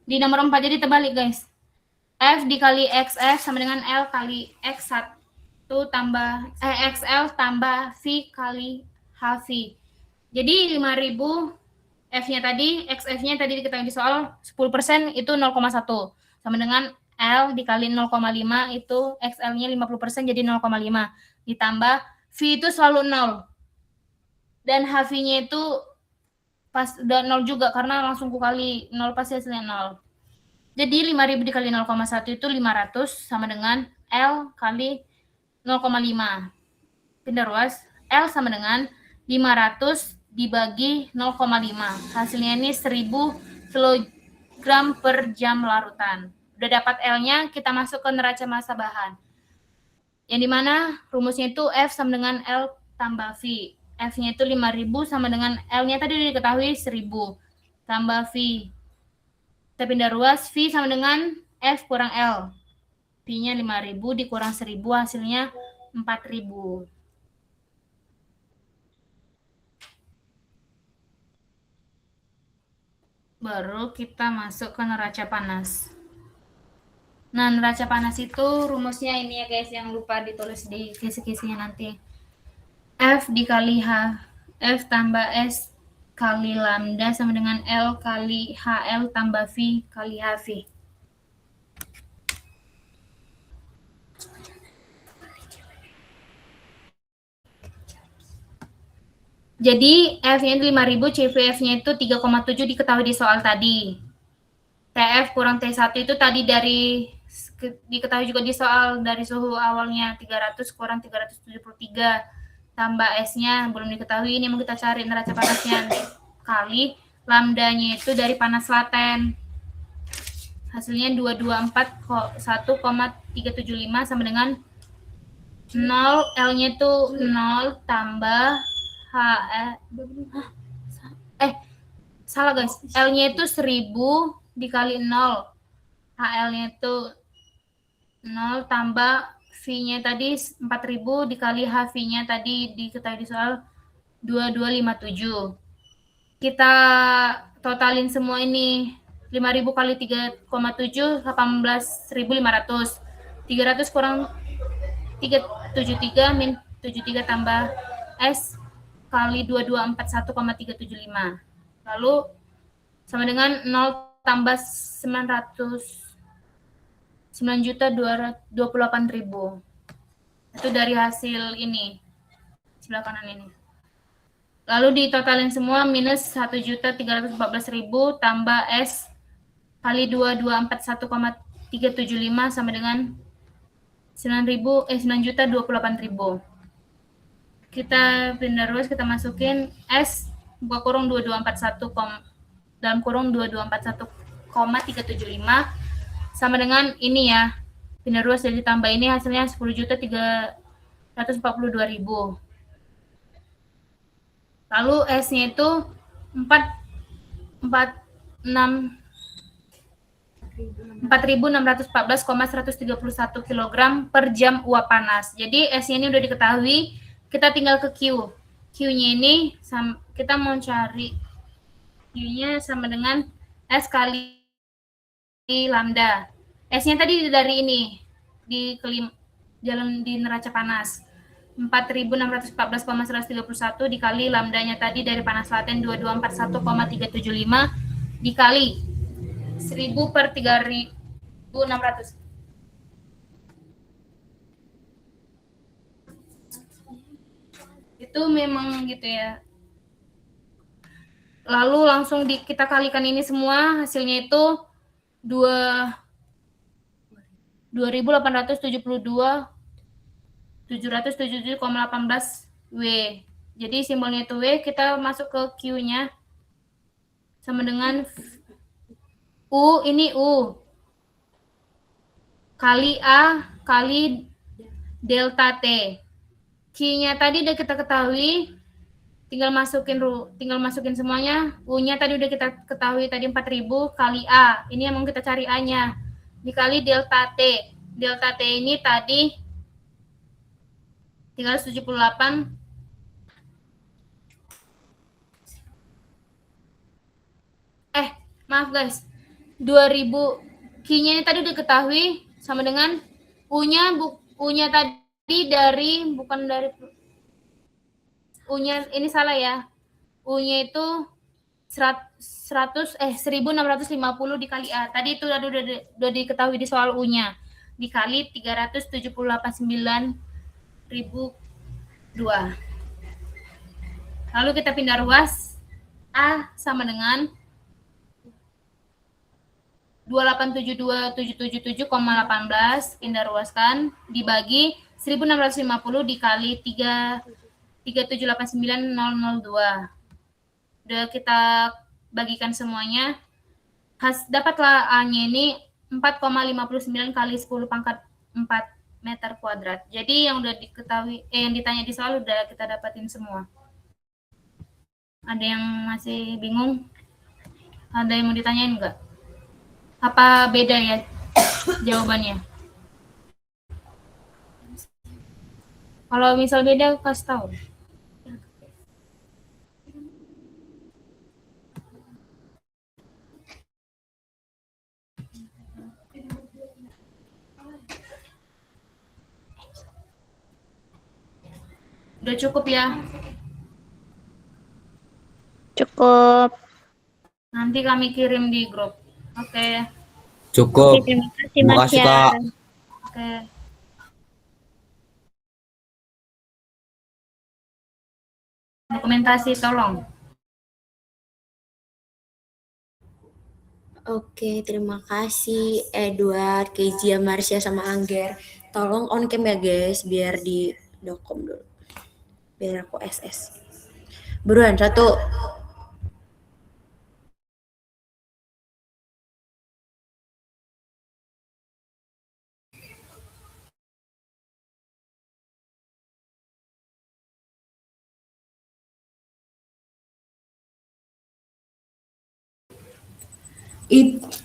Di nomor 4, jadi terbalik guys. F dikali XF sama dengan L kali X1 tambah XL tambah V kali HV. Jadi 5.000 F-nya tadi, XF-nya tadi diketahui di soal 10% itu 0,1. Sama dengan L dikali 0,5 itu XL-nya 50% jadi 0,5. Ditambah V itu selalu 0. Dan HV-nya itu pas udah 0 juga karena langsung ku kali 0 pasti hasilnya 0. Jadi 5.000 dikali 0,1 itu 500 sama dengan L kali 0,5. Pindah ruas, L sama dengan 500 dibagi 0,5. Hasilnya ini 1000 kg per jam larutan. Udah dapat L-nya, kita masuk ke neraca massa bahan. Yang dimana rumusnya itu F sama dengan L tambah V. F-nya itu 5.000 sama dengan L-nya tadi udah diketahui 1.000 tambah V. Kita pindah ruas, V sama dengan F kurang L. V-nya 5.000 dikurang 1.000 hasilnya 4.000. Baru kita masuk ke neraca panas. Nah, neraca panas itu rumusnya ini ya guys, yang lupa ditulis di kisi-kisinya nanti. F dikali H, F tambah S kali lambda sama dengan L kali HL tambah V kali HV. Jadi F-nya 5.000, CVF-nya itu 3,7 diketahui di soal tadi. TF kurang T1 itu tadi dari diketahui juga di soal dari suhu awalnya 300 kurang 373 tambah S-nya belum diketahui, ini mau kita cari neraca panasnya kali lambdanya itu dari panas laten. Hasilnya 224,1,375 sama dengan 0, L-nya itu 0 tambah salah guys, L-nya itu 1.000 dikali 0, HL-nya itu 0 tambah V-nya tadi 4.000 dikali HV-nya tadi diketahui di soal 2257. Kita totalin semua ini, 5.000 kali 3,7 18.500. 300 kurang 373 min 73 tambah S kali 2241,375. Lalu sama dengan 0 tambah 9.228.000. Itu dari hasil ini, sebelah kanan ini. Lalu ditotalin semua minus 1.314.000 tambah S kali 2241,375 sama dengan 9.028.000. Kita pindah ruas, kita masukin S buka kurung 2241 dalam kurung 2241,375 sama dengan ini ya. Pindah ruas jadi tambah ini hasilnya 10.342.000. Lalu S-nya itu 4.614,131 kg per jam uap panas. Jadi S-nya ini udah diketahui, kita tinggal ke Q. Q-nya ini kita mau cari Q-nya sama dengan S kali lambda. S-nya tadi dari ini di jalan di neraca panas. 4.614,131 dikali lambdanya tadi dari panas laten 2241,375 dikali 1.000 per 3.600. Itu memang gitu ya. Lalu langsung kita kalikan ini semua, hasilnya itu 2.872.777,18 W. Jadi simbolnya itu W, kita masuk ke Q-nya sama dengan U, ini U kali A kali delta T. Q-nya tadi udah kita ketahui, tinggal masukin semuanya. U-nya tadi udah kita ketahui tadi 4.000 kali A. Ini yang mau kita cari A-nya. Dikali delta T. Delta T ini tadi tinggal 78. Maaf guys. 2.000 Q-nya ini tadi udah ketahui sama dengan U-nya tadi dari bukan dari U-nya ini salah ya. U-nya itu 1650 dikali A. Tadi itu udah diketahui di soal U-nya. Dikali 378.900.002. Lalu kita pindah ruas. A sama dengan 2872777,18 kita ruaskan dibagi 1650 dikali 3789002. Udah kita bagikan semuanya. Dapatlah A-nya ini 4,59 kali 10 pangkat 4 meter kuadrat. Jadi yang udah diketahui, yang ditanya di soal udah kita dapatin semua. Ada yang masih bingung? Ada yang mau ditanyain nggak? Apa beda ya jawabannya? Kalau misal beda, kasih tahu. Udah cukup ya? Cukup. Nanti kami kirim di grup. Oke. Cukup. Terima kasih, Terima Mas kasih, Yan. Kak. Oke. Dokumentasi tolong. Oke, terima kasih Edward, Kezia, Marsha, sama Angger. Tolong on cam ya guys, biar di dokom dulu. Biar aku SS. Buruan, 1.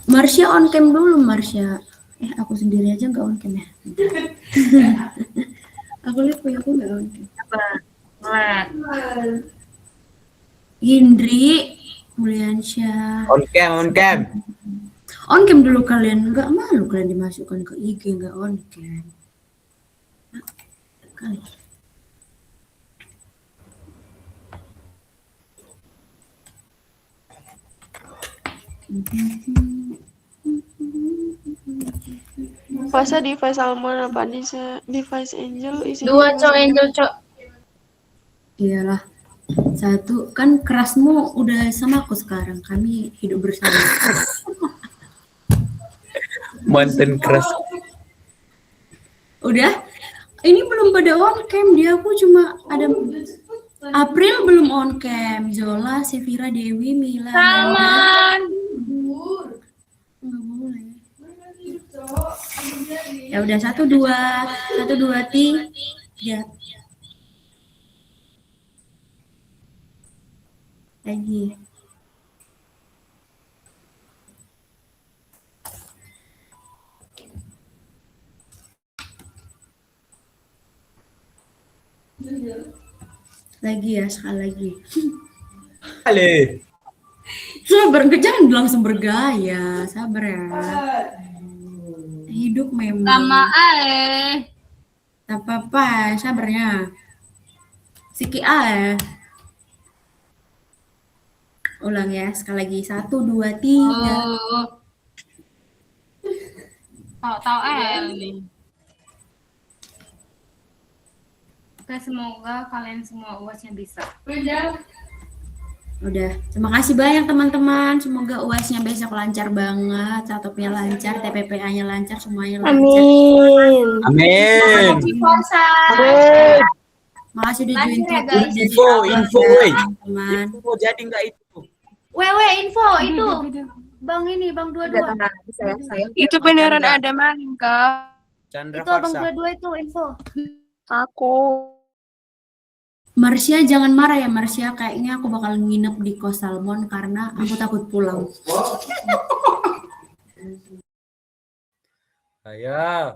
Marsha on cam dulu, Marsha. Aku sendiri aja nggak on cam ya. Aku lihat punya aku nggak on cam. Indri, Mulyansyah. On cam, on cam. On cam dulu kalian, nggak malu kalian dimasukkan ke IG nggak on cam. Kali. Fasa device Almond apa device Angel isinya? 2 cok Angel cok. Iyalah. 1 kan kerasmu udah sama aku sekarang. Kami hidup bersama. Mantan keras. Udah? Ini belum pada on cam. Dia aku cuma ada April belum on cam. Zola, Sevira, Dewi, Mila. Saman. Enggak boleh. Ya udah 1 2 3 lagi. Lagi ya, sekali lagi. Ale. Sabar, jangan langsung bergaya. Sabar ya. Hidup memang. Sama Tak apa-apa, sabarnya. Siki Ulang ya, sekali lagi. 1 2 3. Tahu ini. Oke, semoga kalian semua UASnya bisa. Udah, terima kasih banyak teman-teman. Semoga UASnya besok lancar banget, catopnya lancar, TPPA-nya lancar, semuanya lancar. Amin. Amin. Makasih udah join Info, teman-teman. Info jadi nggak itu? Info itu. Bang ini, Bang 22. Itu beneran ada maling, Kak. Chandra Itu Abang Farsa. 22 itu info. Aku. Marsha jangan marah ya Marsha, kayaknya aku bakal nginep di Kos Salmon karena aku takut pulang. Ayo.